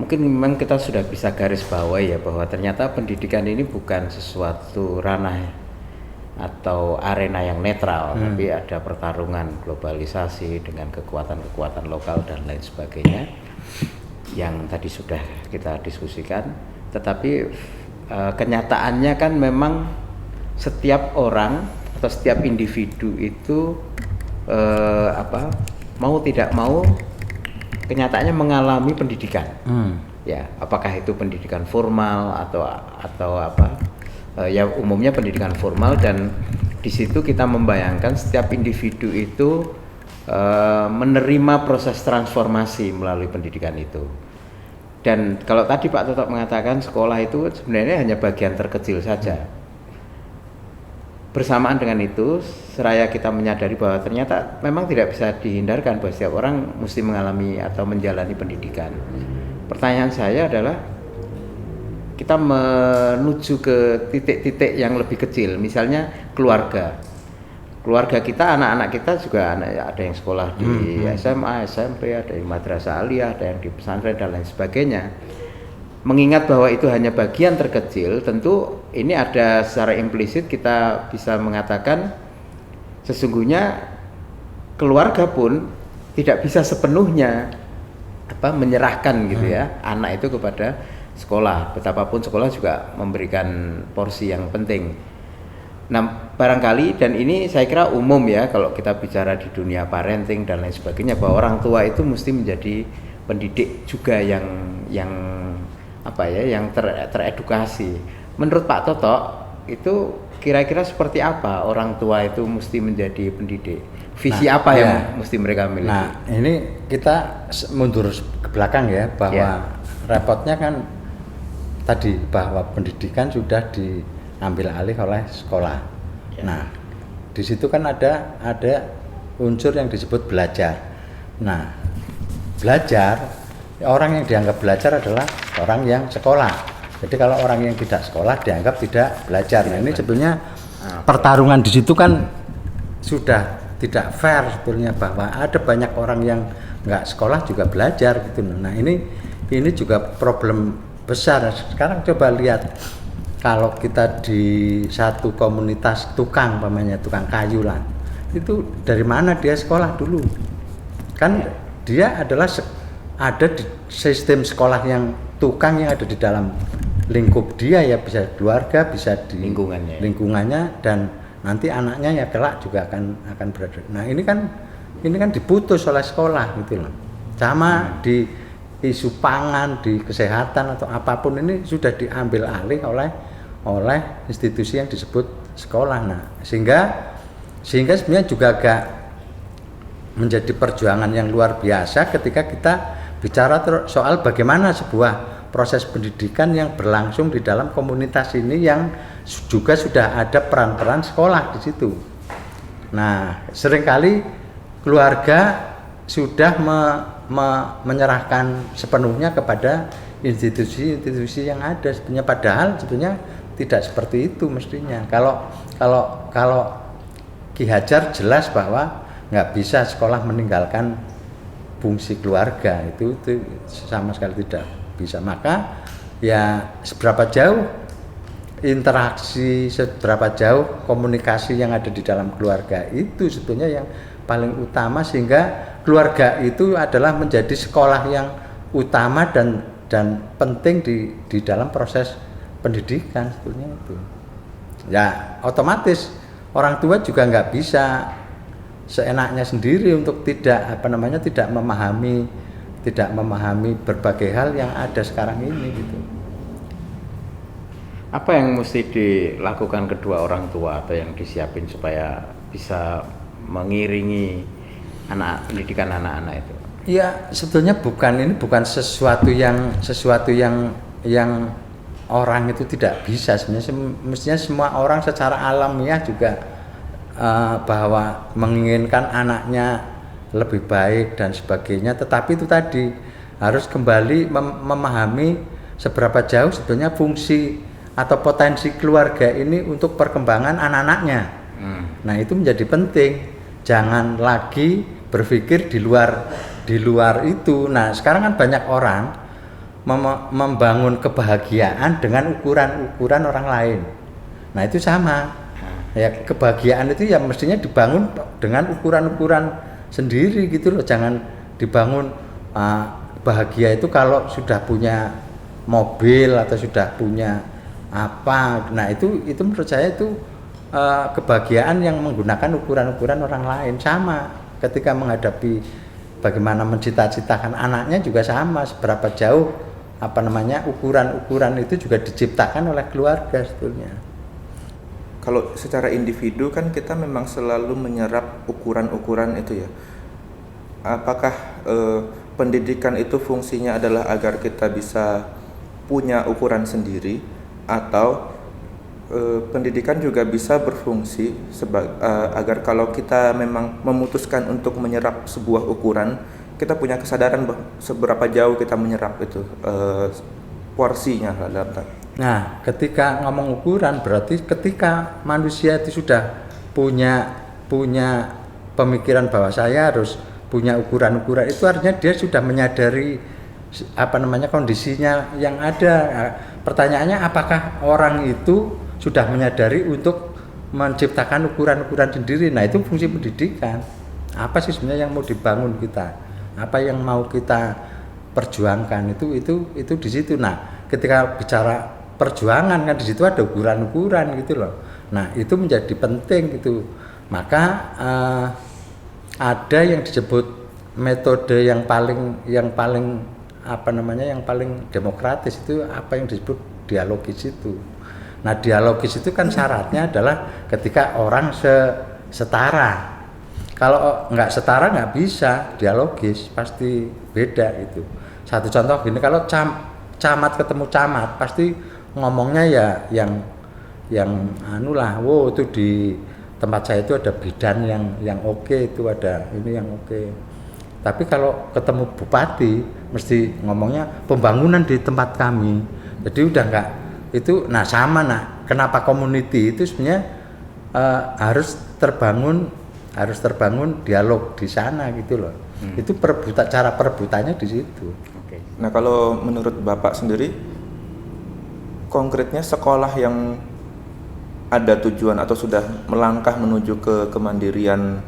mungkin memang kita sudah bisa garis bawahi ya bahwa ternyata pendidikan ini bukan sesuatu ranah atau arena yang netral, tapi ada pertarungan globalisasi dengan kekuatan-kekuatan lokal dan lain sebagainya yang tadi sudah kita diskusikan. Tetapi kenyataannya kan memang setiap orang atau setiap individu itu mau tidak mau kenyataannya mengalami pendidikan. Ya, apakah itu pendidikan formal atau apa? Ya umumnya pendidikan formal, dan di situ kita membayangkan setiap individu itu menerima proses transformasi melalui pendidikan itu. Dan kalau tadi Pak Toto mengatakan sekolah itu sebenarnya hanya bagian terkecil saja. Bersamaan dengan itu, seraya kita menyadari bahwa ternyata memang tidak bisa dihindarkan bahwa setiap orang mesti mengalami atau menjalani pendidikan. Pertanyaan saya adalah kita menuju ke titik-titik yang lebih kecil, misalnya keluarga. Keluarga kita, anak-anak kita juga ada yang sekolah di SMA, SMP, ada yang madrasah aliyah, ada yang di pesantren dan lain sebagainya. Mengingat bahwa itu hanya bagian terkecil, tentu ini ada secara implisit kita bisa mengatakan sesungguhnya keluarga pun tidak bisa sepenuhnya menyerahkan gitu ya anak itu kepada sekolah, betapapun sekolah juga memberikan porsi yang penting. Nah, barangkali, dan ini saya kira umum ya kalau kita bicara di dunia parenting dan lain sebagainya, bahwa orang tua itu mesti menjadi pendidik juga yang teredukasi. Menurut Pak Toto itu kira-kira seperti apa orang tua itu mesti menjadi pendidik? Visi apa yang mesti mereka miliki? Nah, ini kita mundur ke belakang ya, bahwa repotnya kan tadi bahwa pendidikan sudah diambil alih oleh sekolah. Nah, di situ kan ada unsur yang disebut belajar. Nah, belajar, orang yang dianggap belajar adalah orang yang sekolah. Jadi kalau orang yang tidak sekolah dianggap tidak belajar. Nah, ini sebenarnya pertarungan di situ kan sudah tidak fair sebetulnya, bahwa ada banyak orang yang nggak sekolah juga belajar gitu. Nah, ini juga problem besar. Sekarang coba lihat, kalau kita di satu komunitas tukang, umpamanya tukang kayu lah, itu dari mana dia sekolah dulu? Kan dia adalah ada di sistem sekolah yang tukang yang ada di dalam lingkup dia ya, bisa keluarga, bisa di lingkungannya, dan nanti anaknya ya kelak juga akan berada. Nah, ini kan diputus oleh sekolah gitu loh. Sama di isu pangan, di kesehatan atau apapun, ini sudah diambil alih oleh institusi yang disebut sekolah. Nah, sehingga sebenarnya juga agak menjadi perjuangan yang luar biasa ketika kita bicara soal bagaimana sebuah proses pendidikan yang berlangsung di dalam komunitas ini yang juga sudah ada peran-peran sekolah di situ. Nah, seringkali keluarga sudah menyerahkan sepenuhnya kepada institusi-institusi yang ada sebenarnya, padahal sebenarnya tidak seperti itu mestinya. Kalau Ki Hajar jelas bahwa nggak bisa sekolah meninggalkan fungsi keluarga, itu sama sekali tidak bisa. Maka ya seberapa jauh interaksi, seberapa jauh komunikasi yang ada di dalam keluarga itu sebetulnya yang paling utama, sehingga keluarga itu adalah menjadi sekolah yang utama dan penting di dalam proses pendidikan sebetulnya itu. Ya otomatis orang tua juga nggak bisa seenaknya sendiri untuk tidak memahami berbagai hal yang ada sekarang ini gitu. Apa yang mesti dilakukan kedua orang tua atau yang disiapin supaya bisa mengiringi pendidikan anak-anak itu? Ya sebetulnya bukan sesuatu yang orang itu tidak bisa. Sebenarnya mestinya semua orang secara alamiah juga bahwa menginginkan anaknya lebih baik dan sebagainya, tetapi itu tadi harus kembali memahami seberapa jauh sebetulnya fungsi atau potensi keluarga ini untuk perkembangan anak-anaknya. Nah, itu menjadi penting. Jangan lagi berpikir di luar itu. Nah, sekarang kan banyak orang membangun kebahagiaan dengan ukuran-ukuran orang lain. Nah itu sama. Ya kebahagiaan itu ya mestinya dibangun dengan ukuran-ukuran sendiri gitu loh. Jangan dibangun bahagia itu kalau sudah punya mobil atau sudah punya apa. Nah itu menurut saya itu kebahagiaan yang menggunakan ukuran-ukuran orang lain. Sama ketika menghadapi bagaimana mencita-citakan anaknya juga sama, seberapa jauh ukuran-ukuran itu juga diciptakan oleh keluarga sebetulnya. Kalau secara individu kan kita memang selalu menyerap ukuran-ukuran itu ya. Apakah pendidikan itu fungsinya adalah agar kita bisa punya ukuran sendiri, atau pendidikan juga bisa berfungsi agar kalau kita memang memutuskan untuk menyerap sebuah ukuran, kita punya kesadaran seberapa jauh kita menyerap itu porsinya dalam. Nah, ketika ngomong ukuran berarti ketika manusia itu sudah punya pemikiran bahwa saya harus punya ukuran-ukuran, itu artinya dia sudah menyadari kondisinya yang ada. Pertanyaannya apakah orang itu sudah menyadari untuk menciptakan ukuran-ukuran sendiri? Nah, itu fungsi pendidikan. Apa sih sebenarnya yang mau dibangun kita? Apa yang mau kita perjuangkan itu di situ. Nah, ketika bicara perjuangan kan di situ ada ukuran-ukuran gitu loh. Nah, itu menjadi penting gitu. Maka ada yang disebut metode yang paling demokratis itu apa yang disebut dialogis itu. Nah, dialogis itu kan syaratnya adalah ketika orang setara. Kalau nggak setara nggak bisa dialogis, pasti beda itu. Satu contoh gini, kalau camat ketemu camat pasti ngomongnya ya yang itu di tempat saya itu ada bidan yang oke, itu ada ini yang oke. Tapi kalau ketemu bupati mesti ngomongnya pembangunan di tempat kami. Jadi udah enggak itu. Nah sama, kenapa community itu sebenarnya harus terbangun dialog di sana gitu loh. Itu cara perebutannya di situ. Oke. Nah kalau menurut Bapak sendiri, konkretnya sekolah yang ada tujuan atau sudah melangkah menuju ke kemandirian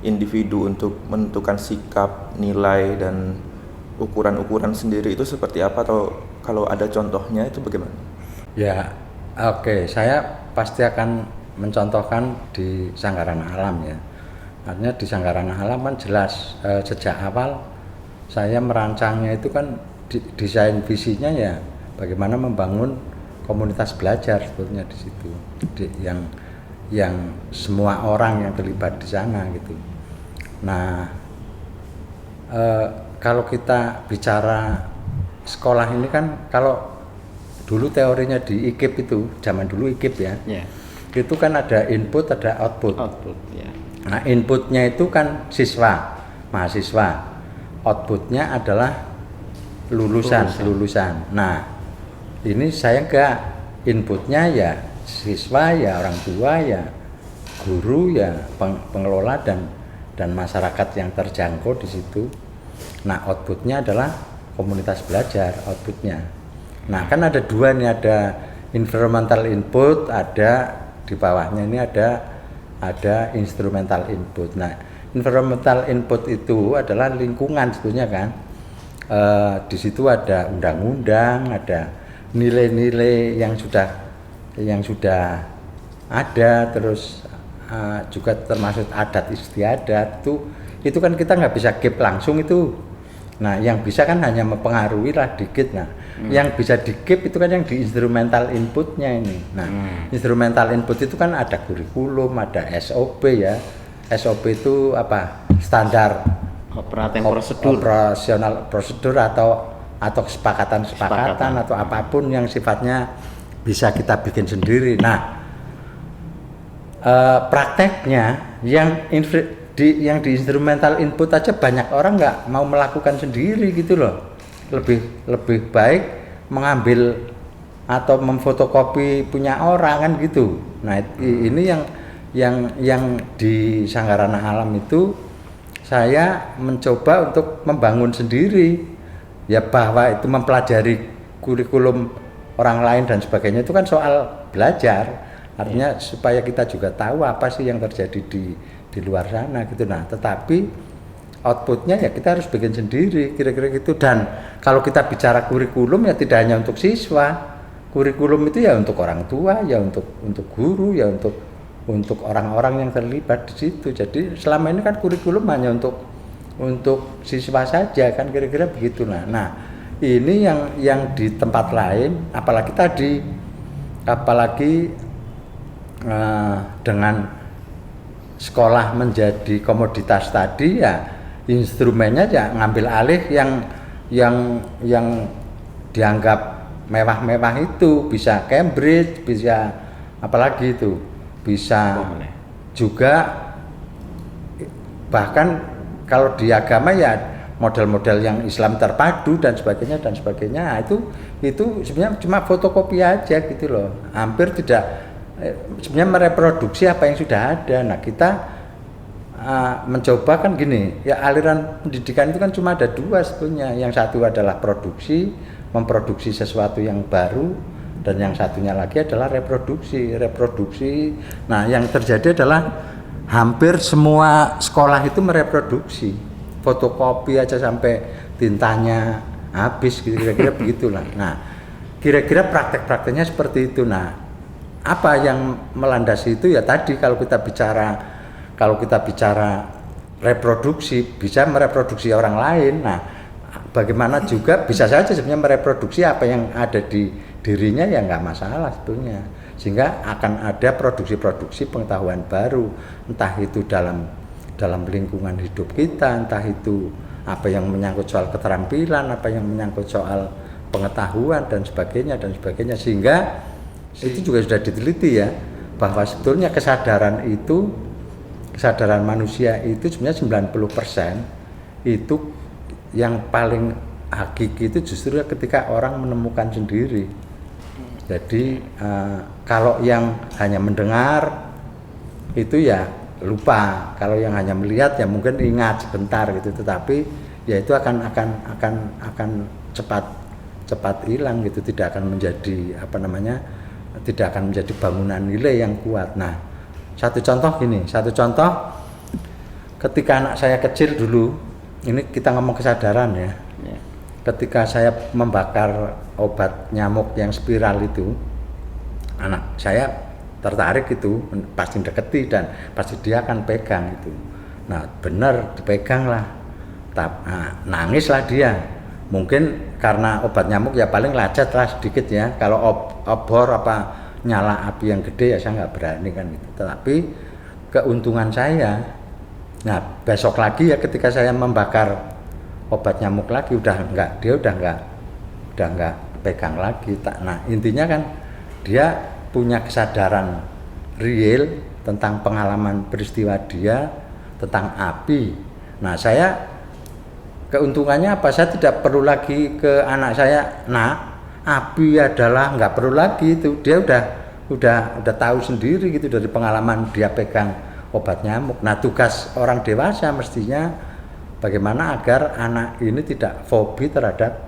individu untuk menentukan sikap, nilai, dan ukuran-ukuran sendiri itu seperti apa, atau kalau ada contohnya itu bagaimana? Ya, oke. Saya pasti akan mencontohkan di Sanggarana Alam ya. Artinya di Sanggarana Alam kan jelas sejak awal saya merancangnya itu kan desain visinya ya bagaimana membangun komunitas belajar sebetulnya di situ, yang semua orang yang terlibat di sana gitu. Nah, kalau kita bicara sekolah ini kan, kalau dulu teorinya di IKIP itu, zaman dulu IKIP ya, itu kan ada input, ada output. Ya. Nah, inputnya itu kan mahasiswa, outputnya adalah lulusan. Nah, ini saya enggak, inputnya ya siswa, ya orang tua, ya guru, ya pengelola dan masyarakat yang terjangkau di situ. Nah, outputnya adalah komunitas belajar, outputnya. Nah, kan ada dua nih, ada environmental input, ada di bawahnya ini ada instrumental input. Nah, environmental input itu adalah lingkungan sebetulnya kan. Di situ ada undang-undang, ada nilai-nilai yang sudah ada, terus juga termasuk adat istiadat itu kan kita nggak bisa keep langsung itu. Nah, yang bisa kan hanya mempengaruhi lah dikit. Nah, yang bisa di keep itu kan yang di instrumental inputnya ini. Nah, instrumental input itu kan ada kurikulum, ada SOP ya. SOP itu apa? Standar operasional prosedur atau kesepakatan atau apapun yang sifatnya bisa kita bikin sendiri. Nah, prakteknya yang di instrumental input aja banyak orang nggak mau melakukan sendiri gitu loh. Lebih baik mengambil atau memfotokopi punya orang kan gitu. Nah, ini yang di Sanggarana Alam itu saya mencoba untuk membangun sendiri ya bahwa itu mempelajari kurikulum orang lain dan sebagainya itu kan soal belajar. Artinya supaya kita juga tahu apa sih yang terjadi di luar sana gitu. Nah, tetapi outputnya ya kita harus bikin sendiri kira-kira gitu. Dan kalau kita bicara kurikulum ya tidak hanya untuk siswa, kurikulum itu ya untuk orang tua, ya untuk guru, ya untuk orang-orang yang terlibat di situ. Jadi selama ini kan kurikulum hanya untuk siswa saja kan kira-kira begitu. Nah ini yang di tempat lain, apalagi dengan sekolah menjadi komoditas tadi ya instrumennya ya ngambil alih yang dianggap mewah-mewah itu, bisa Cambridge, bisa apalagi itu, bisa juga bahkan kalau di agama ya model-model yang Islam terpadu dan sebagainya. Nah, itu sebenarnya cuma fotokopi aja gitu loh, hampir tidak sebenarnya mereproduksi apa yang sudah ada. Nah kita mencoba kan gini ya, aliran pendidikan itu kan cuma ada dua sebetulnya. Yang satu adalah memproduksi sesuatu yang baru, dan yang satunya lagi adalah reproduksi. Nah yang terjadi adalah hampir semua sekolah itu mereproduksi, fotokopi aja sampai tintanya habis kira-kira begitulah. Nah kira-kira praktek-prakteknya seperti itu. Nah apa yang melandasi itu ya tadi, kalau kita bicara reproduksi, bisa mereproduksi orang lain. Nah bagaimana juga bisa saja sebenarnya mereproduksi apa yang ada di dirinya, ya nggak masalah sebetulnya. Sehingga akan ada produksi pengetahuan baru, entah itu dalam lingkungan hidup kita, entah itu apa yang menyangkut soal keterampilan, apa yang menyangkut soal pengetahuan dan sebagainya. Sehingga itu juga sudah diteliti ya, bahwa sebetulnya kesadaran manusia itu sebenarnya 90% itu yang paling hakiki itu justru ketika orang menemukan sendiri. Jadi kalau yang hanya mendengar itu ya lupa, kalau yang hanya melihat ya mungkin ingat sebentar gitu, tetapi ya itu akan cepat hilang gitu, tidak akan menjadi tidak akan menjadi bangunan nilai yang kuat. Nah, satu contoh ketika anak saya kecil dulu, ini kita ngomong kesadaran ya. Ketika saya membakar obat nyamuk yang spiral itu, anak saya tertarik itu, pasti deketi dan pasti dia akan pegang itu. Nah, benar dipegang lah. Nangislah dia. Mungkin karena obat nyamuk ya paling lacet lah sedikit ya. Kalau obor apa nyala api yang gede ya saya nggak berani kan gitu. Tetapi keuntungan saya, nah besok lagi ya ketika saya membakar obat nyamuk lagi dia udah nggak pegang lagi. Nah intinya kan dia punya kesadaran real tentang pengalaman peristiwa dia tentang api. Nah saya keuntungannya apa? Saya tidak perlu lagi ke anak saya, api adalah, nggak perlu lagi itu, dia udah tahu sendiri gitu dari pengalaman dia pegang obat nyamuk. Nah tugas orang dewasa mestinya bagaimana agar anak ini tidak fobi terhadap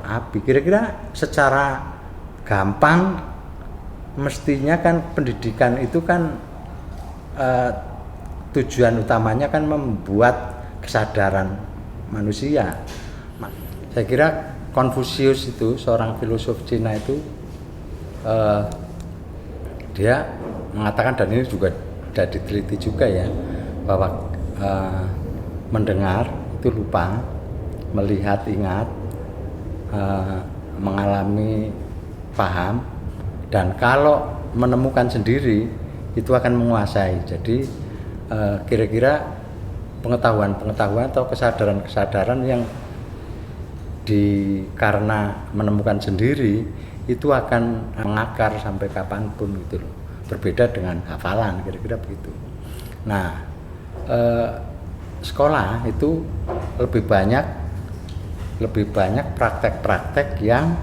api. Kira-kira secara gampang mestinya kan pendidikan itu kan tujuan utamanya kan membuat kesadaran manusia. Saya kira Konfusius itu seorang filosof Cina itu dia mengatakan, dan ini juga sudah diteliti juga ya, bahwa mendengar itu lupa, melihat ingat, mengalami paham, dan kalau menemukan sendiri itu akan menguasai. Jadi kira-kira pengetahuan atau kesadaran yang karena menemukan sendiri itu akan mengakar sampai kapanpun gitu loh. Berbeda dengan hafalan, kira-kira begitu. Nah, sekolah itu lebih banyak praktek-praktek yang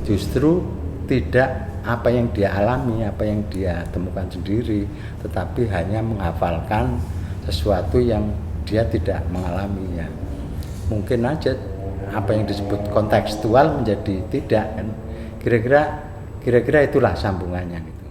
justru tidak apa yang dia alami, apa yang dia temukan sendiri, tetapi hanya menghafalkan sesuatu yang dia tidak mengalaminya. Mungkin aja apa yang disebut kontekstual menjadi tidak kan. Kira-kira itulah sambungannya gitu.